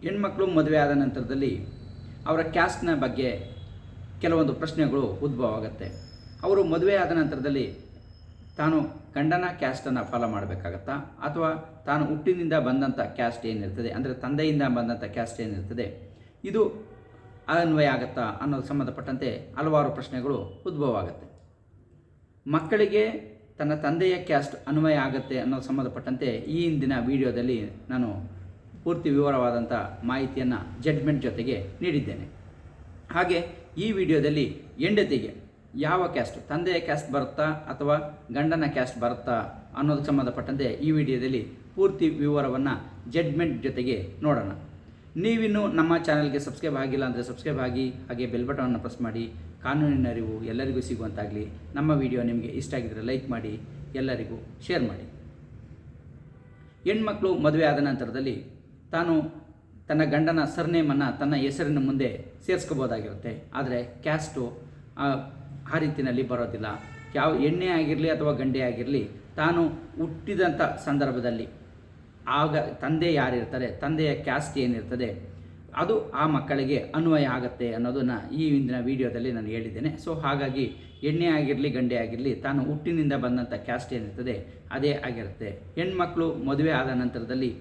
ಹೆಣ್ಮಕ್ಳು ಮದುವೆ ಆದ ನಂತರದಲ್ಲಿ ಅವರ ಕ್ಯಾಸ್ಟ್ನ ಬಗ್ಗೆ ಕೆಲವೊಂದು ಪ್ರಶ್ನೆಗಳು ಉದ್ಭವ ಆಗುತ್ತೆ. ಅವರು ಮದುವೆ ಆದ ನಂತರದಲ್ಲಿ ತಾನು ಗಂಡನ ಕ್ಯಾಸ್ಟನ್ನು ಫಾಲೋ ಮಾಡಬೇಕಾಗತ್ತಾ, ಅಥವಾ ತಾನು ಹುಟ್ಟಿನಿಂದ ಬಂದಂಥ ಕ್ಯಾಸ್ಟ್ ಏನಿರ್ತದೆ, ಅಂದರೆ ತಂದೆಯಿಂದ ಬಂದಂಥ ಕ್ಯಾಸ್ಟ್ ಏನಿರ್ತದೆ, ಇದು ಅನ್ವಯ ಆಗುತ್ತಾ ಅನ್ನೋದು ಸಂಬಂಧಪಟ್ಟಂತೆ ಹಲವಾರು ಪ್ರಶ್ನೆಗಳು ಉದ್ಭವ ಆಗುತ್ತೆ. ಮಕ್ಕಳಿಗೆ ತನ್ನ ತಂದೆಯ ಕ್ಯಾಸ್ಟ್ ಅನ್ವಯ ಆಗುತ್ತೆ ಅನ್ನೋದು ಸಂಬಂಧಪಟ್ಟಂತೆ ಈ ಹಿಂದಿನ ವಿಡಿಯೋದಲ್ಲಿ ನಾನು ಪೂರ್ತಿ ವಿವರವಾದಂಥ ಮಾಹಿತಿಯನ್ನು ಜಡ್ಜ್ಮೆಂಟ್ ಜೊತೆಗೆ ನೀಡಿದ್ದೇನೆ. ಹಾಗೆ ಈ ವಿಡಿಯೋದಲ್ಲಿ ಹೆಂಡತಿಗೆ ಯಾವ ಕ್ಯಾಸ್ಟ್, ತಂದೆಯ ಕ್ಯಾಸ್ಟ್ ಬರುತ್ತಾ ಅಥವಾ ಗಂಡನ ಕ್ಯಾಸ್ಟ್ ಬರುತ್ತಾ ಅನ್ನೋದು ಸಂಬಂಧಪಟ್ಟಂತೆ ಈ ವಿಡಿಯೋದಲ್ಲಿ ಪೂರ್ತಿ ವಿವರವನ್ನು ಜಡ್ಜ್ಮೆಂಟ್ ಜೊತೆಗೆ ನೋಡೋಣ. ನೀವಿನ್ನೂ ನಮ್ಮ ಚಾನಲ್ಗೆ ಸಬ್ಸ್ಕ್ರೈಬ್ ಆಗಿಲ್ಲ ಅಂದರೆ ಸಬ್ಸ್ಕ್ರೈಬ್ ಆಗಿ, ಹಾಗೆ ಬೆಲ್ ಬಟನನ್ನು ಪ್ರೆಸ್ ಮಾಡಿ. ಕಾನೂನಿನ ಅರಿವು ಎಲ್ಲರಿಗೂ ಸಿಗುವಂತಾಗಲಿ. ನಮ್ಮ ವಿಡಿಯೋ ನಿಮಗೆ ಇಷ್ಟ ಆಗಿದ್ದರೆ ಲೈಕ್ ಮಾಡಿ, ಎಲ್ಲರಿಗೂ ಶೇರ್ ಮಾಡಿ. ಹೆಣ್ಮಕ್ಳು ಮದುವೆ ಆದ ನಂತರದಲ್ಲಿ ತಾನು ತನ್ನ ಗಂಡನ ಸರ್ನೇಮನ್ನು ತನ್ನ ಹೆಸರಿನ ಮುಂದೆ ಸೇರಿಸ್ಕೋಬೋದಾಗಿರುತ್ತೆ. ಆದರೆ ಕ್ಯಾಸ್ಟು ಆ ರೀತಿಯಲ್ಲಿ ಬರೋದಿಲ್ಲ. ಯಾವ ಹೆಣ್ಣೆ ಆಗಿರಲಿ ಅಥವಾ ಗಂಡೆ ಆಗಿರಲಿ, ತಾನು ಹುಟ್ಟಿದಂಥ ಸಂದರ್ಭದಲ್ಲಿ ಆಗ ತಂದೆ ಯಾರಿರ್ತಾರೆ, ತಂದೆಯ ಕ್ಯಾಸ್ಟ್ ಏನಿರ್ತದೆ, ಅದು ಆ ಮಕ್ಕಳಿಗೆ ಅನ್ವಯ ಆಗುತ್ತೆ ಅನ್ನೋದನ್ನು ಈ ಹಿಂದಿನ ವಿಡಿಯೋದಲ್ಲಿ ನಾನು ಹೇಳಿದ್ದೇನೆ. ಸೊ ಹಾಗಾಗಿ ಹೆಣ್ಣೆ ಆಗಿರಲಿ ಗಂಡೆ ಆಗಿರಲಿ, ತಾನು ಹುಟ್ಟಿನಿಂದ ಬಂದಂಥ ಕ್ಯಾಸ್ಟ್ ಏನಿರ್ತದೆ ಅದೇ ಆಗಿರುತ್ತೆ. ಹೆಣ್ಮಕ್ಳು ಮದುವೆ ಆದ ನಂತರದಲ್ಲಿ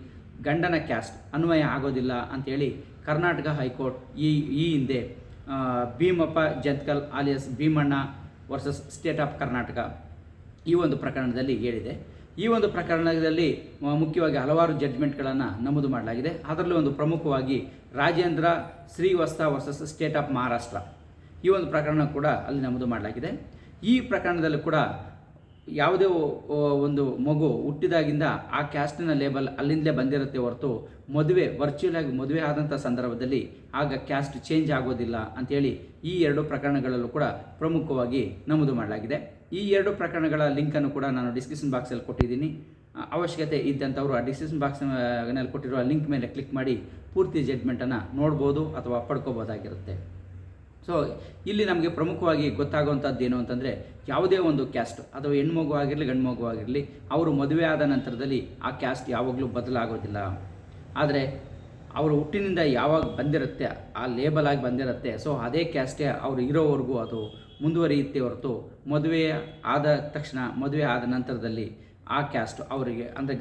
ಗಂಡನ ಕ್ಯಾಸ್ಟ್ ಅನ್ವಯ ಆಗೋದಿಲ್ಲ ಅಂಥೇಳಿ ಕರ್ನಾಟಕ ಹೈಕೋರ್ಟ್ ಈ ಹಿಂದೆ Bheemappa Jantkal alias Bheemanna versus state of Karnataka ಈ ಒಂದು ಪ್ರಕರಣದಲ್ಲಿ ಹೇಳಿದೆ. ಈ ಒಂದು ಪ್ರಕರಣದಲ್ಲಿ ಮುಖ್ಯವಾಗಿ ಹಲವಾರು ಜಡ್ಜ್ಮೆಂಟ್ಗಳನ್ನು ನಮೂದು ಮಾಡಲಾಗಿದೆ. ಅದರಲ್ಲಿ ಒಂದು ಪ್ರಮುಖವಾಗಿ Rajendra Srivastava versus state of Maharashtra ಈ ಒಂದು ಪ್ರಕರಣ ಕೂಡ ಅಲ್ಲಿ ನಮೂದು ಮಾಡಲಾಗಿದೆ. ಈ ಪ್ರಕರಣದಲ್ಲಿ ಕೂಡ ಯಾವುದೇ ಒಂದು ಮಗು ಹುಟ್ಟಿದಾಗಿಂದ ಆ ಕ್ಯಾಸ್ಟಿನ ಲೇಬಲ್ ಅಲ್ಲಿಂದಲೇ ಬಂದಿರುತ್ತೆ ಹೊರತು ವರ್ಚುವಲ್ ಆಗಿ ಮದುವೆ ಆದಂಥ ಸಂದರ್ಭದಲ್ಲಿ ಆಗ ಕ್ಯಾಸ್ಟ್ ಚೇಂಜ್ ಆಗೋದಿಲ್ಲ ಅಂಥೇಳಿ ಈ ಎರಡು ಪ್ರಕರಣಗಳಲ್ಲೂ ಕೂಡ ಪ್ರಮುಖವಾಗಿ ನಮೂದು ಮಾಡಲಾಗಿದೆ. ಈ ಎರಡು ಪ್ರಕರಣಗಳ ಲಿಂಕನ್ನು ಕೂಡ ನಾನು ಡಿಸ್ಕ್ರಿಪ್ಷನ್ ಬಾಕ್ಸಲ್ಲಿ ಕೊಟ್ಟಿದ್ದೀನಿ. ಅವಶ್ಯಕತೆ ಇದ್ದಂಥವರು ಆ ಡಿಸ್ಕ್ರಿಪ್ಷನ್ ಬಾಕ್ಸ್ನಲ್ಲಿ ಕೊಟ್ಟಿರುವ ಲಿಂಕ್ ಮೇಲೆ ಕ್ಲಿಕ್ ಮಾಡಿ ಪೂರ್ತಿ ಜಡ್ಜ್ಮೆಂಟನ್ನು ನೋಡ್ಬೋದು ಅಥವಾ ಪಡ್ಕೋಬೋದಾಗಿರುತ್ತೆ. ಸೊ ಇಲ್ಲಿ ನಮಗೆ ಪ್ರಮುಖವಾಗಿ ಗೊತ್ತಾಗುವಂಥದ್ದು ಏನು ಅಂತಂದರೆ, ಯಾವುದೇ ಒಂದು ಕ್ಯಾಸ್ಟ್ ಅಥವಾ ಹೆಣ್ಮಗು ಆಗಿರಲಿ ಗಂಡು ಮಗು ಆಗಿರಲಿ, ಅವರು ಮದುವೆ ಆದ ನಂತರದಲ್ಲಿ ಆ ಕ್ಯಾಸ್ಟ್ ಯಾವಾಗಲೂ ಬದಲಾಗೋದಿಲ್ಲ. ಆದರೆ ಅವರು ಹುಟ್ಟಿನಿಂದ ಯಾವಾಗ ಬಂದಿರುತ್ತೆ, ಆ ಲೇಬಲ್ ಆಗಿ ಬಂದಿರುತ್ತೆ, ಸೊ ಅದೇ ಕ್ಯಾಸ್ಟೇ ಅವರು ಇರೋವರೆಗೂ ಅದು ಮುಂದುವರಿಯುತ್ತೆ ಹೊರತು ಮದುವೆ ಆದ ತಕ್ಷಣ, ಮದುವೆ ಆದ ನಂತರದಲ್ಲಿ ಆ ಕ್ಯಾಸ್ಟ್ ಅವರಿಗೆ, ಅಂದರೆ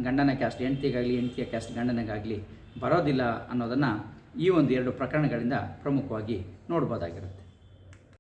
ಗಂಡನ ಕ್ಯಾಸ್ಟ್ ಹೆಂಡತಿಗಾಗಲಿ, ಹೆಂಡತಿಯ ಕ್ಯಾಸ್ಟ್ ಗಂಡನಿಗಾಗಲಿ ಬರೋದಿಲ್ಲ ಅನ್ನೋದನ್ನು ಈ ಒಂದು ಎರಡು ಪ್ರಕರಣಗಳಿಂದ ಪ್ರಮುಖವಾಗಿ ನೋಡ್ಬೋದಾಗಿರುತ್ತೆ.